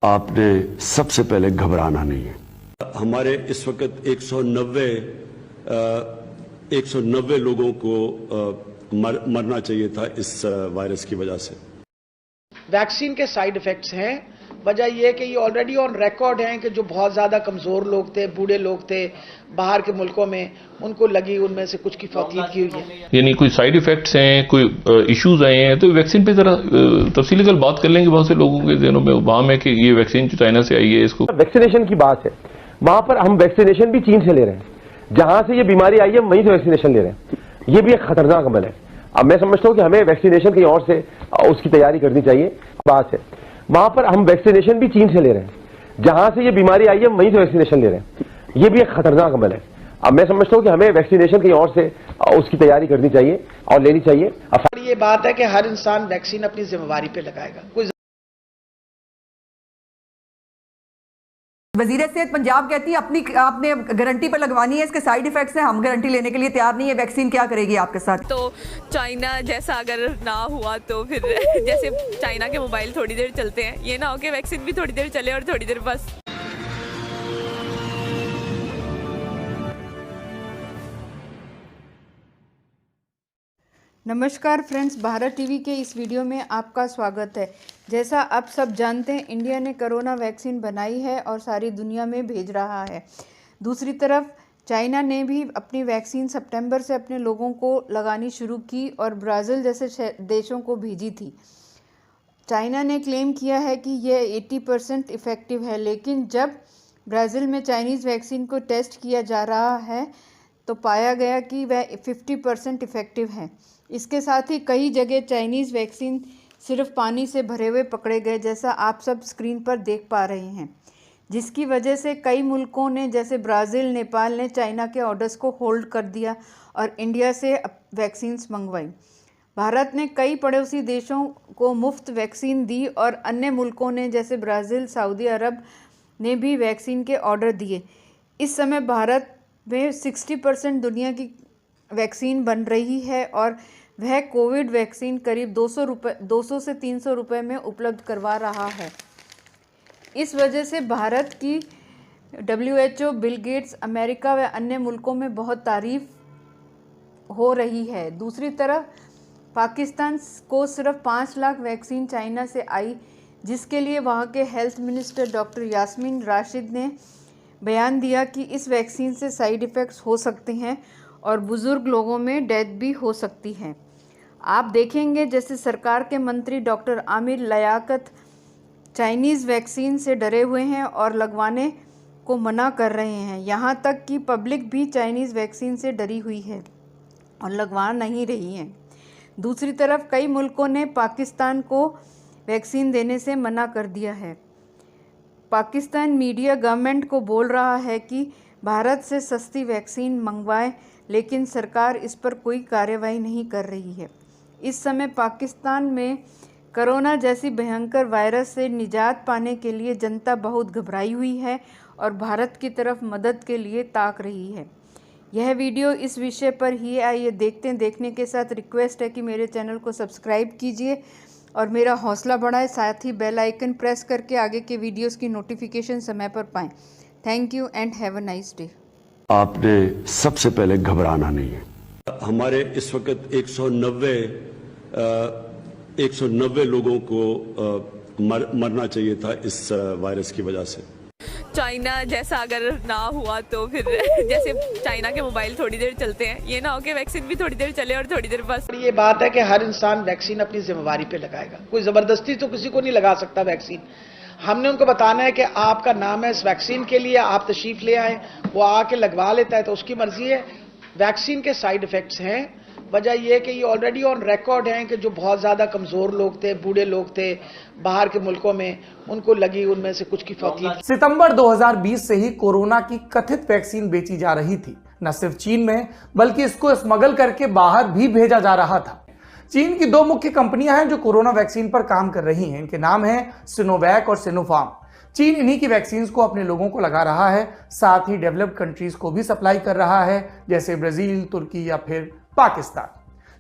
आपने सबसे पहले घबराना नहीं है। हमारे इस वक्त 190 लोगों को मरना चाहिए था इस वायरस की वजह से। वैक्सीन के साइड इफेक्ट्स हैं, वजह यह कि ये ऑलरेडी ऑन रिकॉर्ड हैं कि जो बहुत ज़्यादा कमज़ोर लोग थे, बूढ़े लोग थे, बाहर के मुल्कों में उनको लगी, उनमें से कुछ की फौतियत की हुई है। यानी कोई साइड इफेक्ट्स हैं, कोई इश्यूज आए हैं, तो वैक्सीन पे जरा तफसीली कल बात कर लेंगे। बहुत से लोगों के दिनों में वहां है कि ये वैक्सीन जो चाइना से आई है, इसको वैक्सीनेशन की बात है, वहां पर हम वैक्सीनेशन भी चीन से ले रहे हैं, जहां से ये बीमारी आई है वहीं से वैक्सीनेशन ले रहे हैं। ये भी एक खतरनाक अमल है। अब मैं समझता हूं कि हमें वैक्सीनेशन कहीं और से उसकी तैयारी करनी चाहिए। बात है, वहां पर हम वैक्सीनेशन भी चीन से ले रहे हैं, जहां से ये बीमारी आई है वहीं से वैक्सीनेशन ले रहे हैं। ये भी एक खतरनाक अमल है। अब मैं समझता हूं कि हमें वैक्सीनेशन कहीं और से उसकी तैयारी करनी चाहिए और लेनी चाहिए। ये बात है कि हर इंसान वैक्सीन अपनी जिम्मेवारी पे लगाएगा। वजीर सेहत पंजाब कहती है आपने गारंटी पर लगवानी है, इसके साइड इफेक्ट्स हैं, हम गारंटी लेने के लिए तैयार नहीं है। वैक्सीन क्या करेगी आपके साथ? तो चाइना जैसा अगर ना हुआ तो फिर जैसे चाइना के मोबाइल थोड़ी देर चलते हैं, ये ना हो कि वैक्सीन भी थोड़ी देर चले और थोड़ी देर बस। नमस्कार फ्रेंड्स, भारत टीवी के इस वीडियो में आपका स्वागत है। जैसा आप सब जानते हैं, इंडिया ने कोरोना वैक्सीन बनाई है और सारी दुनिया में भेज रहा है। दूसरी तरफ चाइना ने भी अपनी वैक्सीन सितंबर से अपने लोगों को लगानी शुरू की और ब्राज़ील जैसे देशों को भेजी थी। चाइना ने क्लेम किया है कि यह 80% इफ़ेक्टिव है, लेकिन जब ब्राज़ील में चाइनीज़ वैक्सीन को टेस्ट किया जा रहा है तो पाया गया कि वह 50% इफ़ेक्टिव है। इसके साथ ही कई जगह चाइनीज़ वैक्सीन सिर्फ पानी से भरे हुए पकड़े गए, जैसा आप सब स्क्रीन पर देख पा रहे हैं, जिसकी वजह से कई मुल्कों ने जैसे ब्राज़ील, नेपाल ने चाइना के ऑर्डर्स को होल्ड कर दिया और इंडिया से वैक्सीन्स मंगवाई। भारत ने कई पड़ोसी देशों को मुफ्त वैक्सीन दी और अन्य मुल्कों ने जैसे ब्राज़ील, सऊदी अरब ने भी वैक्सीन के ऑर्डर दिए। इस समय भारत में 60% दुनिया की वैक्सीन बन रही है और वह कोविड वैक्सीन करीब 200 से 300 रुपये में उपलब्ध करवा रहा है। इस वजह से भारत की WHO, बिल गेट्स, अमेरिका व अन्य मुल्कों में बहुत तारीफ हो रही है। दूसरी तरफ पाकिस्तान को सिर्फ 5 लाख वैक्सीन चाइना से आई, जिसके लिए वहाँ के health minister doctor Yasmin Rashid ने बयान दिया कि इस वैक्सीन से साइड इफ़ेक्ट्स हो सकते हैं और बुज़ुर्ग लोगों में डेथ भी हो सकती है। आप देखेंगे जैसे सरकार के मंत्री doctor Aamir Liaquat Chinese vaccine से डरे हुए हैं और लगवाने को मना कर रहे हैं। यहाँ तक कि पब्लिक भी चाइनीज़ वैक्सीन से डरी हुई है और लगवा नहीं रही है। दूसरी तरफ कई मुल्कों ने पाकिस्तान को वैक्सीन देने से मना कर दिया है। पाकिस्तान मीडिया गवर्नमेंट को बोल रहा है कि भारत से सस्ती वैक्सीन मंगवाएं, लेकिन सरकार इस पर कोई कार्रवाई नहीं कर रही है। इस समय पाकिस्तान में कोरोना जैसी भयंकर वायरस से निजात पाने के लिए जनता बहुत घबराई हुई है और भारत की तरफ मदद के लिए ताक रही है। यह वीडियो इस विषय पर ही है। आइए देखने के साथ रिक्वेस्ट है कि मेरे चैनल को सब्सक्राइब कीजिए और मेरा हौसला बढ़ाएं, साथ ही बेल आइकन प्रेस करके आगे के वीडियोस की नोटिफिकेशन समय पर पाएं। Thank you and have a nice day. आपने सबसे पहले घबराना नहीं है। हमारे इस वक्त 190 लोगों को मरना चाहिए था इस वायरस की वजह से। चाइना जैसा अगर ना हुआ तो फिर जैसे चाइना के मोबाइल थोड़ी देर चलते हैं, ये ना हो कि वैक्सीन भी थोड़ी देर चले और थोड़ी देर बस। ये बात है कि हर इंसान वैक्सीन अपनी जिम्मेवारी पे लगाएगा। कोई जबरदस्ती तो किसी को नहीं लगा सकता वैक्सीन। हमने उनको बताना है कि आपका नाम है इस वैक्सीन के लिए, आप तशरीफ ले आए, वो आके लगवा लेता है तो उसकी मर्जी है। वैक्सीन के साइड इफेक्ट्स हैं, वजह यह कि ये ऑलरेडी ऑन रिकॉर्ड हैं कि जो बहुत ज़्यादा कमज़ोर लोग थे, बूढ़े लोग थे, बाहर के मुल्कों में उनको लगी, उनमें से कुछ की फौतियत। सितंबर 2020 से ही कोरोना की कथित वैक्सीन बेची जा रही थी, न सिर्फ चीन में बल्कि इसको स्मगल करके बाहर भी भेजा जा रहा था। चीन की 2 मुख्य कंपनियां हैं जो कोरोना वैक्सीन पर काम कर रही हैं। इनके नाम हैं सिनोवैक और सिनोफार्म। चीन इन्हीं की वैक्सीन को अपने लोगों को लगा रहा है, साथ ही डेवलप्ड कंट्रीज को भी सप्लाई कर रहा है, जैसे ब्राजील, तुर्की या फिर पाकिस्तान।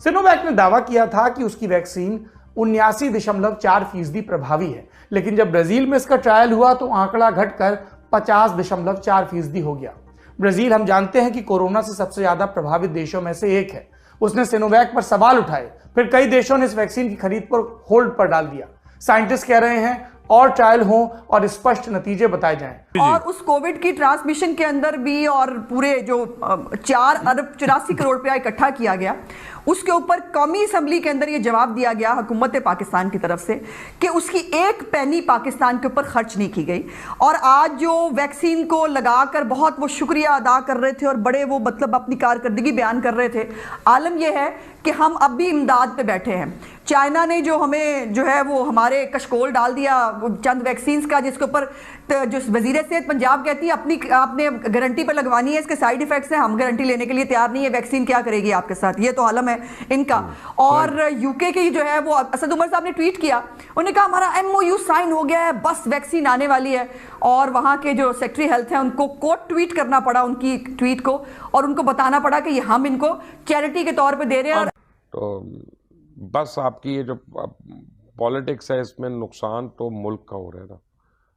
सिनोवैक ने दावा किया था कि उसकी वैक्सीन 79.4% प्रभावी है, लेकिन जब ब्राजील में इसका ट्रायल हुआ तो आंकड़ा घटकर 50.4% हो गया। ब्राजील हम जानते हैं कि कोरोना से सबसे ज्यादा प्रभावित देशों में से एक है। उसने सिनोवैक पर सवाल उठाए, फिर कई देशों ने इस वैक्सीन की खरीद पर होल्ड पर डाल दिया। साइंटिस्ट कह रहे हैं और ट्रायल हो और स्पष्ट नतीजे बताए जाएं। और उस कोविड की ट्रांसमिशन के अंदर भी और पूरे जो 4 अरब 84 करोड़ रुपया इकट्ठा किया गया, उसके ऊपर कौमी असम्बली के अंदर यह जवाब दिया गया हुकूमत पाकिस्तान की तरफ से कि उसकी एक पैनी पाकिस्तान के ऊपर खर्च नहीं की गई। और आज जो वैक्सीन को लगाकर बहुत वो शुक्रिया अदा कर रहे थे और बड़े वो मतलब अपनी कारकर्दगी बयान कर रहे थे, आलम यह है कि हम अब भी इमदाद पे बैठे हैं। चाइना ने जो हमें जो है वो हमारे कशकोल डाल दिया चंद वैक्सीन का, जिसके ऊपर जो वजीर सेहत पंजाब कहती है आपने गारंटी पर लगवानी है, इसके साइड इफेक्ट्स हैं, हम गारंटी लेने के लिए तैयार नहीं है, वैक्सीन क्या करेगी आपके साथ, ये तो आलम है इनका। और यूके की जो है वो असद उमर साहब ने ट्वीट किया, उन्होंने कहा हमारा MOU साइन हो गया है, बस वैक्सीन आने वाली है। और वहां के जो सेक्रेटरी हेल्थ है उनको कोट ट्वीट करना पड़ा उनकी ट्वीट को, और उनको बताना पड़ा कि हम इनको चैरिटी के तौर पर दे रहे हैं। तो बस आपकी ये जो पॉलिटिक्स है इसमें नुकसान तो मुल्क का हो रहा है ना,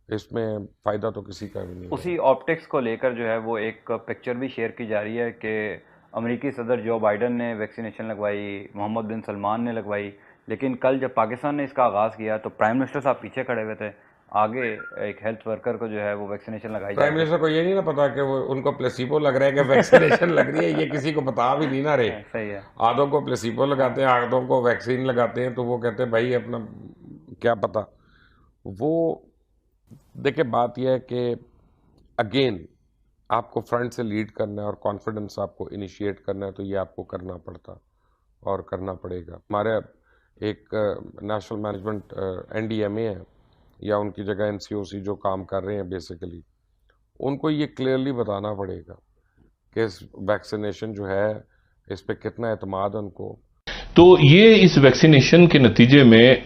इसमें फ़ायदा तो किसी का भी नहीं। उसी ऑप्टिक्स को लेकर जो है वो एक पिक्चर भी शेयर की जा रही है कि अमेरिकी सदर जो बाइडन ने वैक्सीनेशन लगवाई, मोहम्मद बिन सलमान ने लगवाई, लेकिन कल जब पाकिस्तान ने इसका आगाज़ किया तो प्राइम मिनिस्टर साहब पीछे खड़े हुए थे, आगे एक हेल्थ वर्कर को जो है वो वैक्सीनेशन लगाई। प्राइम मिनिस्टर को ये नहीं ना पता कि वो उनको प्लेसिबो लग रहा है कि वैक्सीनेशन लग रही है, ये किसी को बता भी नहीं ना रहे। सही है, आधों को प्लेसिबो लगाते हैं, आधों को वैक्सीन लगाते हैं, तो वो कहते हैं भाई अपना क्या पता। वो देखिए बात यह है कि अगेन आपको फ्रंट से लीड करना है और कॉन्फिडेंस आपको इनिशिएट करना है, तो ये आपको करना पड़ता और करना पड़ेगा। हमारे एक नेशनल मैनेजमेंट NDMA है या उनकी जगह NCOC जो काम कर रहे हैं, बेसिकली उनको ये क्लियरली बताना पड़ेगा कि इस वैक्सीनेशन जो है इस पे कितना एतमाद है उनको। तो ये इस वैक्सीनेशन के नतीजे में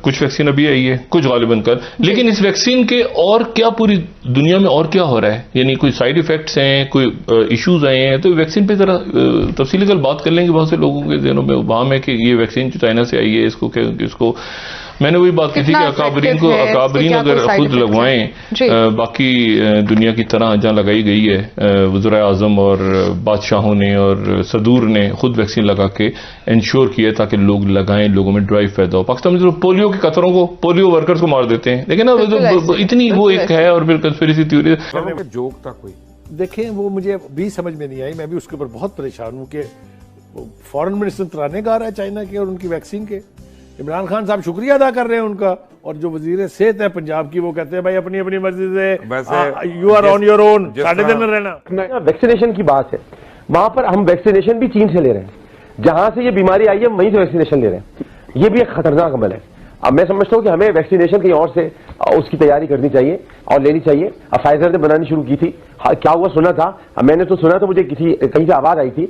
कुछ वैक्सीन अभी आई है, कुछ गालिबन कल, लेकिन इस वैक्सीन के और क्या पूरी दुनिया में और क्या हो रहा है, यानी कोई साइड इफेक्ट्स हैं, कोई इश्यूज आए हैं, तो वैक्सीन पे जरा तफसीली कल बात कर लेंगे। बहुत से लोगों के ज़हनों में वहां है कि ये वैक्सीन जो चाइना से आई है, इसको मैंने वही बात की थी कि अकाबरीन अगर खुद लगवाएं, बाकी दुनिया की तरह जहां लगाई गई है वज़ीर आज़म और बादशाहों ने और सदूर ने खुद वैक्सीन लगा के इंश्योर किया ताकि लोग लगाएं, लोगों में ड्राइव पैदा हो। पाकिस्तान में जो पोलियो के कतरों को, पोलियो वर्कर्स को मार देते हैं, लेकिन ना इतनी वो एक है। और फिर कंस्पिरेसी थ्योरी जोक था कोई, देखें वो मुझे भी समझ में नहीं आई, मैं भी उसके ऊपर बहुत परेशान हूँ कि फॉरेन मिनिस्टर तराने गा रहा है चाइना के और उनकी वैक्सीन के। इमरान खान साहब शुक्रिया अदा कर रहे हैं उनका, और जो वजीर सेहत है पंजाब की वो कहते हैं भाई अपनी अपनी मर्जी से you are on your own, साढ़े दिन में रहना। वैक्सीनेशन की बात है, वहां पर हम वैक्सीनेशन भी चीन से ले रहे हैं, जहां से ये बीमारी आई है वहीं से वैक्सीनेशन ले रहे हैं। ये भी एक खतरनाक अमल है। अब मैं समझता हूँ कि हमें वैक्सीनेशन कहीं और से उसकी तैयारी करनी चाहिए और लेनी चाहिए। अब फाइजर ने बनानी शुरू की थी, क्या हुआ सुना था, मैंने तो सुना था, मुझे कहीं से आवाज आई थी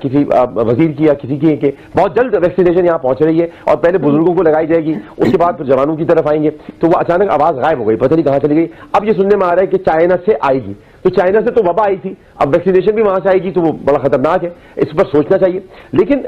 किसी वजीर की या किसी की कि बहुत जल्द वैक्सीनेशन यहाँ पहुंच रही है और पहले बुजुर्गों को लगाई जाएगी, उसके बाद जवानों की तरफ आएंगे। तो वो अचानक आवाज गायब हो गई, पता नहीं कहाँ चली गई। अब ये सुनने में आ रहा है कि चाइना से आएगी, तो चाइना से तो वबा आई थी, अब वैक्सीनेशन भी वहां से आएगी, तो वो बड़ा खतरनाक है, इस पर सोचना चाहिए। लेकिन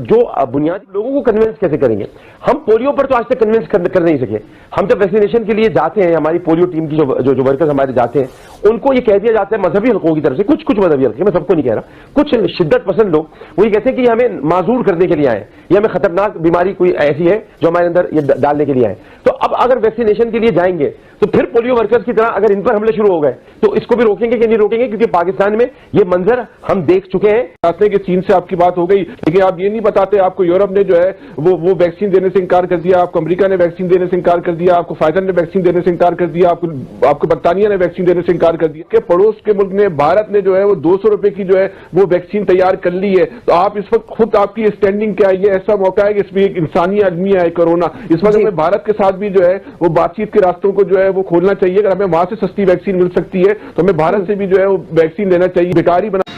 जो बुनियादी लोगों को कन्विंस कैसे करेंगे? हम पोलियो पर तो आज तक कन्विंस कर नहीं सके। हम जब वैक्सीनेशन के लिए जाते हैं, हमारी पोलियो टीम की जो वर्कर्स हमारे जाते हैं, उनको ये कह दिया जाता है मजहबी हल्कों की तरफ से, कुछ मजहबी हल्के, मैं सबको नहीं कह रहा, कुछ शिद्दत पसंद लोग वो ये कहते हैं कि हमें माजूर करने के लिए आए, ये हमें खतरनाक बीमारी कोई ऐसी है जो हमारे अंदर ये डालने के लिए आए। तो अब अगर वैक्सीनेशन के लिए जाएंगे तो फिर पोलियो वर्कर्स की तरह अगर इन पर हमले शुरू हो गए तो इसको भी रोकेंगे कि नहीं रोकेंगे? क्योंकि पाकिस्तान में ये मंजर हम देख चुके हैं। बताते हैं कि चीन से आपकी बात हो गई, लेकिन आप ये नहीं बताते आपको यूरोप ने जो है वो वैक्सीन देने से इंकार कर दिया, आपको अमेरिका ने वैक्सीन देने से इंकार कर दिया, आपको फाइजर ने वैक्सीन देने से इंकार कर दिया, आपको बर्तानिया ने वैक्सीन देने से इंकार कर दिया। कि पड़ोस के मुल्क ने, भारत ने जो है वो 200 रुपए की जो है वो वैक्सीन तैयार कर ली है। तो आप इस वक्त खुद आपकी स्टैंडिंग क्या है? ये ऐसा मौका है कि इसमें एक इंसानी आदमी है कोरोना, इस वक्त हमें भारत के साथ भी जो है वो बातचीत के रास्तों को जो है वो खोलना चाहिए। अगर हमें वहां से सस्ती वैक्सीन मिल सकती है तो हमें भारत से भी जो है वो वैक्सीन लेना चाहिए। बेकारी बना